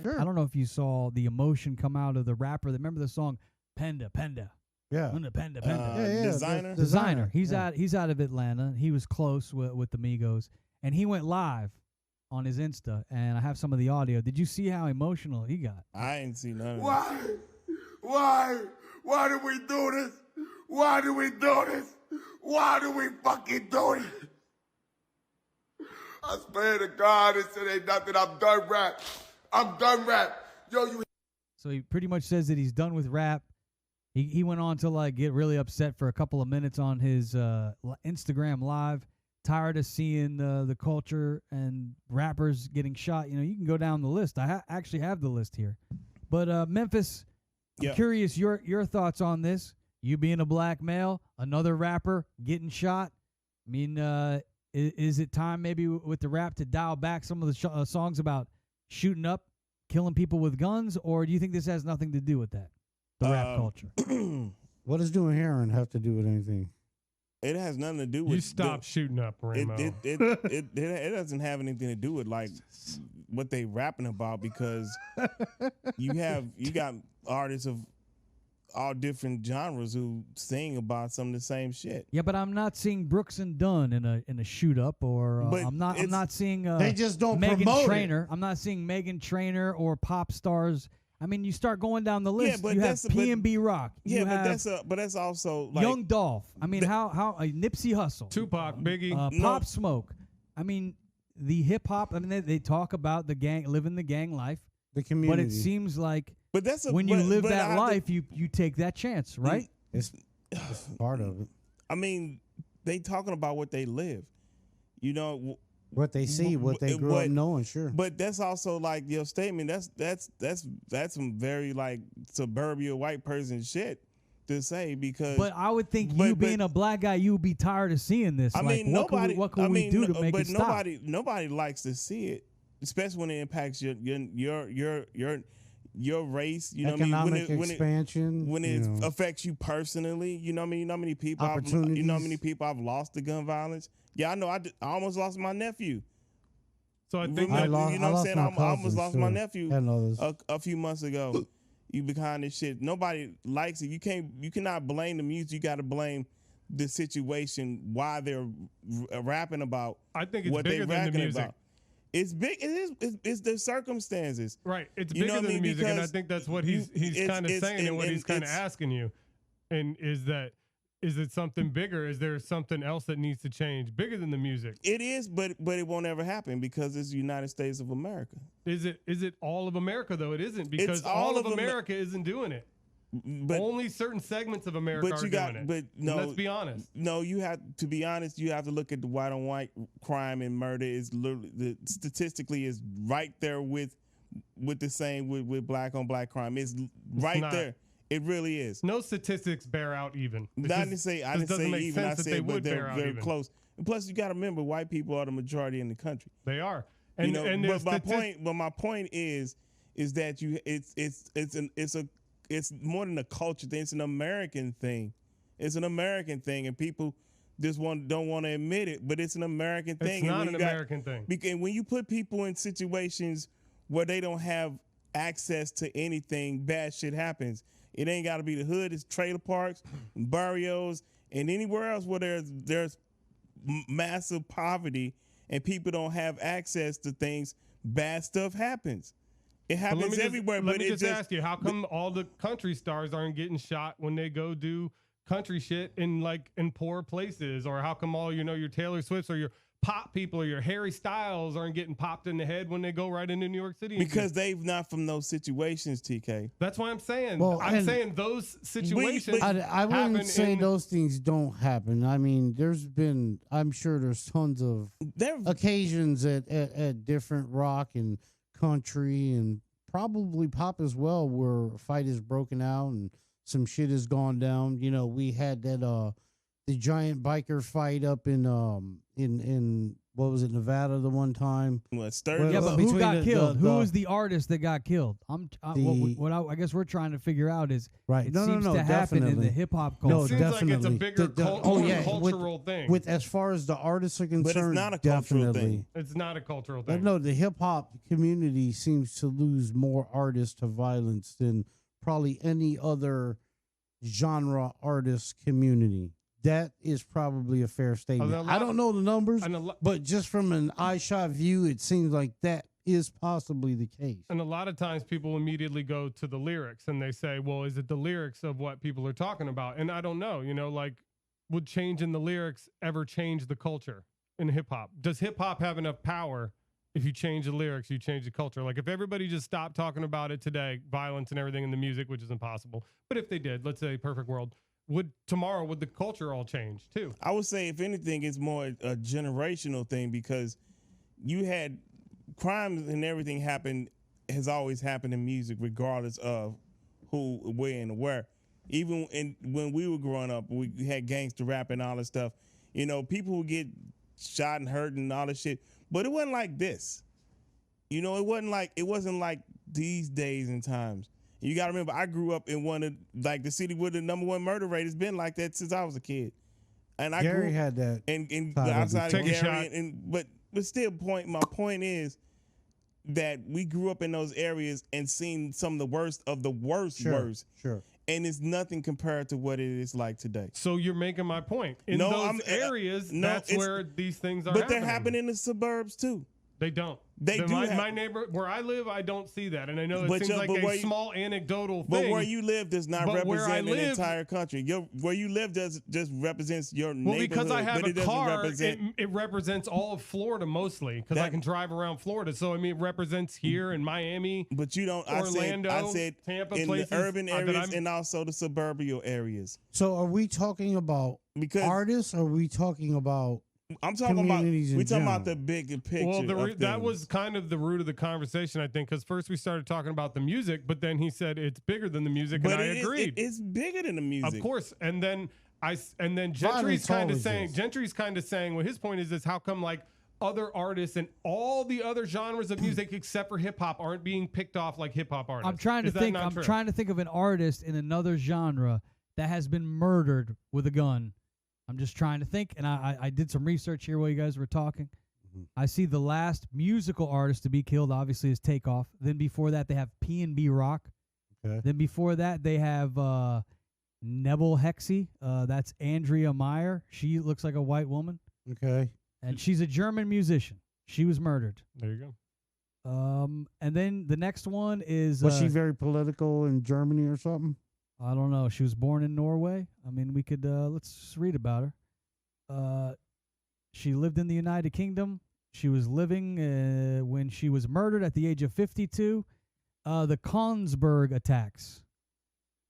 Sure. I don't know if you saw the emotion come out of the rapper. Remember the song Panda Panda? Yeah. Panda Panda. Designer. Designer. He's yeah. out of Atlanta. He was close with the Migos, and he went live on his Insta. And I have some of the audio. Did you see how emotional he got? I ain't seen none of it. Why do we do this? Why do we do this? Why do we fucking do it? I swear to God, it ain't nothing. I'm done rap. I'm done rap. Yo, you. So he pretty much says that he's done with rap. He went on to like get really upset for a couple of minutes on his Instagram live. Tired of seeing the culture and rappers getting shot. You know, you can go down the list. I actually have the list here. But Memphis, I'm curious your thoughts on this. You being a black male, another rapper getting shot. I mean, is it time maybe with the rap to dial back some of the songs about shooting up, killing people with guns, or do you think this has nothing to do with that, the rap culture? What does doing heroin have to do with anything? It has nothing to do with. You stop shooting up, Ramo. It doesn't have anything to do with like what they rapping about, because you got artists of all different genres who sing about some of the same shit. Yeah, but I'm not seeing Brooks and Dunn in a shoot up, or I'm not seeing they just don't Megan promote Trainor. it. I'm not seeing Megan Trainor or pop stars. I mean, you start going down the list. but you have P&B Rock. Yeah, you but that's also like Young Dolph. I mean, how Nipsey Hussle, Tupac, Biggie, Pop Smoke. I mean, the hip hop. I mean, they talk about the gang, living the gang life, the community. but it seems like when you live that life, you take that chance, right? It's part of it. I mean, they talking about what they live. You know. What they see, what they grew up knowing, sure. But that's also like your statement. That's some very like suburbia white person shit to say, because. But I would think you being a black guy, you would be tired of seeing this. I mean, nobody. What can we do to make it stop? Nobody likes to see it, especially when it impacts your race. You know what I mean? Economic expansion. When it affects you personally, you know what I mean? You know how many people I've lost to gun violence. Yeah, I know. I almost lost my nephew. So I think I almost lost my nephew a few months ago. You behind this shit. Nobody likes it. You cannot blame the music. You got to blame the situation. Why they're rapping about. I think it's what bigger they're than the music. About. It's big. It is. It's the circumstances. Right. It's bigger than the music, and I think that's what he's kind of saying, and what he's kind of asking you, and is it something bigger? Is there something else that needs to change bigger than the music? It is, but it won't ever happen because it's the United States of America. Is it all of America though? It isn't, because all of America isn't doing it. But only certain segments of America are doing it. But no, let's be honest. No, you have to be honest. You have to look at the white on white crime and murder is literally statistically is right there with the same with black on black crime. It's right there. It really is. No statistics bear out even. I didn't say even. I said but they're very close. And plus, you got to remember, white people are the majority in the country. They are. And my point is that it's more than a culture thing. It's an American thing. It's an American thing, and people just don't want to admit it. But it's an American thing. It's not an American thing. Because when you put people in situations where they don't have access to anything, bad shit happens. It ain't got to be the hood. It's trailer parks, barrios, and anywhere else where there's massive poverty and people don't have access to things. Bad stuff happens. It happens everywhere. Let me just ask you, how come all the country stars aren't getting shot when they go do country shit in poor places? Or how come all your Taylor Swifts or your pop people or your Harry Styles aren't getting popped in the head when they go right into New York City? Because they've not from those situations, TK. That's why I'm saying. Well, I'm saying those situations. I wouldn't say those things don't happen. I mean, I'm sure there's tons of occasions at different rock and country and probably pop as well where a fight is broken out and some shit has gone down. We had that the giant biker fight up in what was it, Nevada the one time? What, Sturgis? Yeah, but who between got killed? Who the- was the artist that got killed? I guess we're trying to figure out is Right. it No, seems no, to happen in definitely. the hip hop No, culture. Seems like it's a definitely. bigger cultural thing. With as far as the artists are concerned, not a cultural definitely. thing. It's not a cultural But thing. no, the hip hop community seems to lose more artists to violence than probably any other genre artist community. That is probably a fair statement. I don't know the numbers, but just from an eye shot view, it seems like that is possibly the case. And a lot of times people immediately go to the lyrics and they say, well, is it the lyrics of what people are talking about? And I don't know, like, would changing the lyrics ever change the culture in hip hop? Does hip hop have enough power? If you change the lyrics, you change the culture. Like if everybody just stopped talking about it today, violence and everything in the music, which is impossible. But if they did, let's say perfect world, would the culture all change too? I would say, if anything, it's more a generational thing, because you had crimes and everything has always happened in music, regardless of who, where, and where. Even when we were growing up, we had gangster rap and all this stuff. People would get shot and hurt and all this shit, but it wasn't like this. It wasn't like these days and times. You got to remember, I grew up in one of the city where the #1 murder rate has been like that since I was a kid. And Gary had that. And outside of Gary, but still, my point is that we grew up in those areas and seen some of the worst of the worst. Sure. And it's nothing compared to what it is like today. So you're making my point. In those areas, that's where these things are. But they're happening in the suburbs too. They don't. My neighbor, where I live, I don't see that, and I know it seems like a small anecdotal thing. But where you live does not represent the entire country. Where you live just represents your neighborhood. Well, because I have a car, represent... it represents all of Florida mostly, because I can drive around Florida. So it represents here in Miami. But you don't. Orlando, I said Tampa, in places, the urban areas and also the suburban areas. So are we talking about artists? Or are we talking about? I'm talking about. We're talking about the bigger picture. Well, that was kind of the root of the conversation, I think, because first we started talking about the music, but then he said it's bigger than the music, and I agreed. It's bigger than the music, of course. And then Gentry's kind of saying, well, his point is this: how come like other artists and all the other genres of music except for hip hop aren't being picked off like hip hop artists? I'm trying to think of an artist in another genre that has been murdered with a gun. I'm just trying to think, and I did some research here while you guys were talking. Mm-hmm. I see the last musical artist to be killed, obviously, is Takeoff. Then before that, they have P&B Rock. Okay. Then before that, they have Nebel Hexy. That's Andrea Meyer. She looks like a white woman. Okay. And she's a German musician. She was murdered. There you go. And then the next one is... Was she very political in Germany or something? I don't know. She was born in Norway. I mean, we could let's just read about her. She lived in the United Kingdom. She was living when she was murdered at the age of 52. The Konsberg attacks.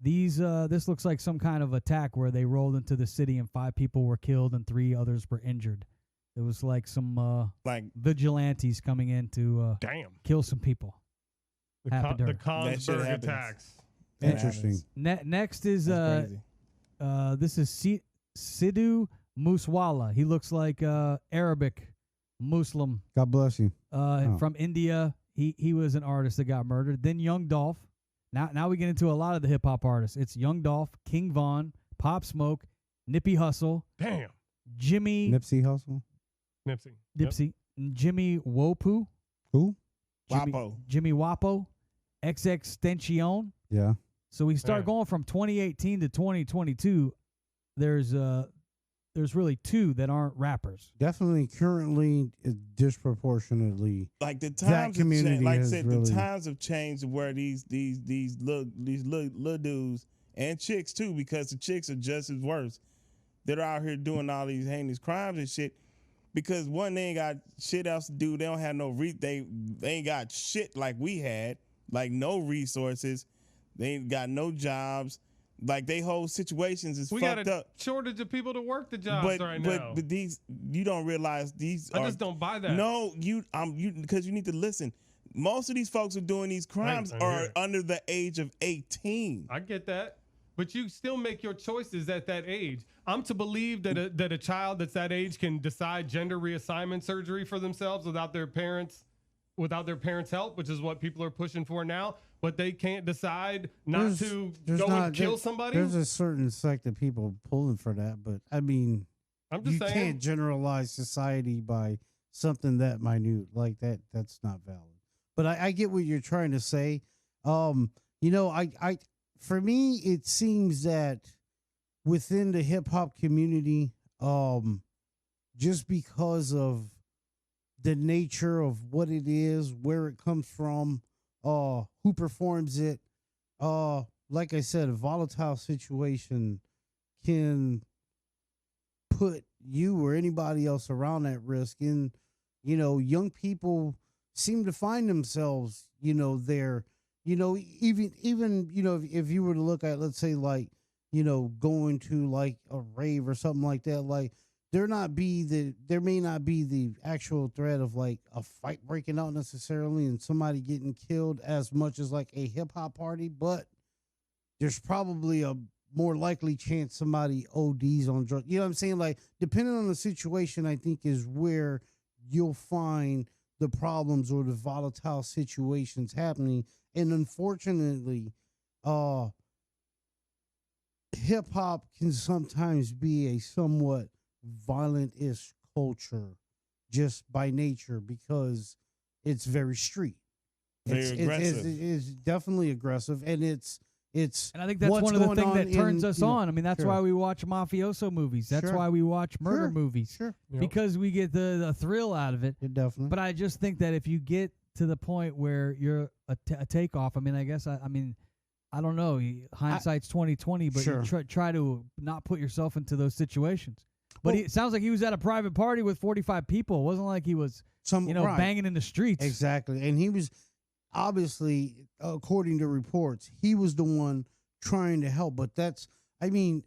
This looks like some kind of attack where they rolled into the city and 5 people were killed and 3 others were injured. It was like some vigilantes coming in to kill some people. The Konsberg attacks. Interesting. Next is this is Sidhu Moosewala. He looks like Arabic Muslim. God bless you. From India. He was an artist that got murdered. Then Young Dolph. Now we get into a lot of the hip hop artists. It's Young Dolph, King Von, Pop Smoke, Nippy Hussle. Damn. Nipsey Hussle. Nipsey. Yep. Jimmy Wopu. Who? Jimmy Wapo. XXXTentacion. Yeah. So we start going from 2018 to 2022. There's really 2 that aren't rappers. Definitely, currently, disproportionately. Like the times have changed. Like I said, the times have changed where these little dudes and chicks too, because the chicks are just as worse. They're out here doing all these heinous crimes and shit. Because one, they ain't got shit else to do. They don't have no they ain't got shit like we had, like no resources. They ain't got no jobs. Like they whole situations is fucked up. We got a shortage of people to work the jobs now. But these, you don't realize these. I just don't buy that. No, because you need to listen. Most of these folks who are doing these crimes are under the age of 18. I get that, but you still make your choices at that age. I'm to believe that a child that's that age can decide gender reassignment surgery for themselves without their parents' help, which is what people are pushing for now. But they can't decide not to go and kill somebody. There's a certain sect of people pulling for that, but I mean, I'm just saying, can't generalize society by something that minute like that. That's not valid. But I get what you're trying to say. You know, I for me, it seems that within the hip hop community, just because of the nature of what it is, where it comes from, who performs it, like I said, a volatile situation can put you or anybody else around at risk. And, you know, young people seem to find themselves, you know, there, you know, even, you know, if you were to look at, let's say, like, you know, going to like a rave or something like that, like there may not be the actual threat of like a fight breaking out necessarily and somebody getting killed as much as like a hip hop party, but there's probably a more likely chance somebody ODs on drugs. You know what I'm saying? Like, depending on the situation, I think is where you'll find the problems or the volatile situations happening. And unfortunately, hip hop can sometimes be a somewhat violent-ish culture just by nature because it's very street. Aggressive. It's definitely aggressive, and it's and I think that's one of the things that turns us on. I mean, that's why we watch mafioso movies. That's why we watch murder movies. Sure. Because we get the thrill out of it. Definitely. But I just think that if you get to the point where you're a Takeoff, I mean, I guess I mean, I don't know. Hindsight's 20/20, but you try to not put yourself into those situations. But it sounds like he was at a private party with 45 people. It wasn't like he was, banging in the streets. Exactly. And he was obviously, according to reports, he was the one trying to help. But I can't,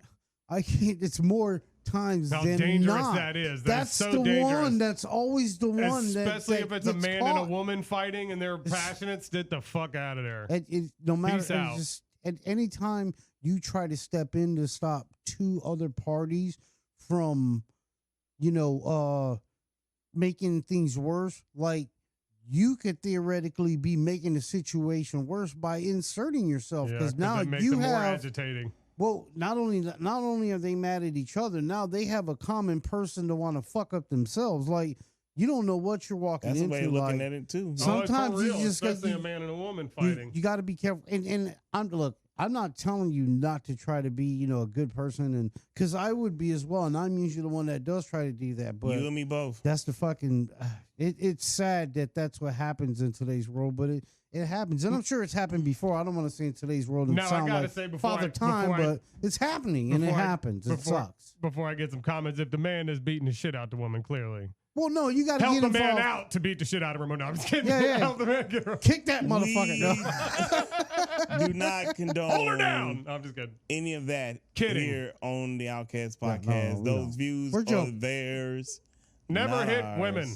it's more times how than dangerous not. That is. That's so the dangerous. one. That's always the one. Especially if it's a man caught. and a woman fighting and they're passionate, get the fuck out of there. No matter, Peace out. Just, at any time you try to step in to stop two other parties from, making things worse, like you could theoretically be making the situation worse by inserting yourself, because now you have more agitating. Well, not only are they mad at each other, now they have a common person to want to fuck up themselves. Like, you don't know what you're walking into. That's the way of looking at it too. Sometimes real, you just especially a man and a woman fighting. You got to be careful. And I'm not telling you not to try to be, a good person, and because I would be as well, and I'm usually the one that does try to do that. But you and me both. That's the fucking. It's sad that that's what happens in today's world, but it happens, and I'm sure it's happened before. I don't want to say in today's world and sound like Father Time, but it's happening, and it happens. It sucks. Before I get some comments, if the man is beating the shit out the woman, clearly. Well, no, you got to help get the involved. man out to beat the shit out of him. No, I'm just kidding. Yeah. Help the man get her. Kick that motherfucker. Do not condone. Hold her down. I'm just kidding. Any of that here on the Outcast podcast. Those views are theirs. Never hit women.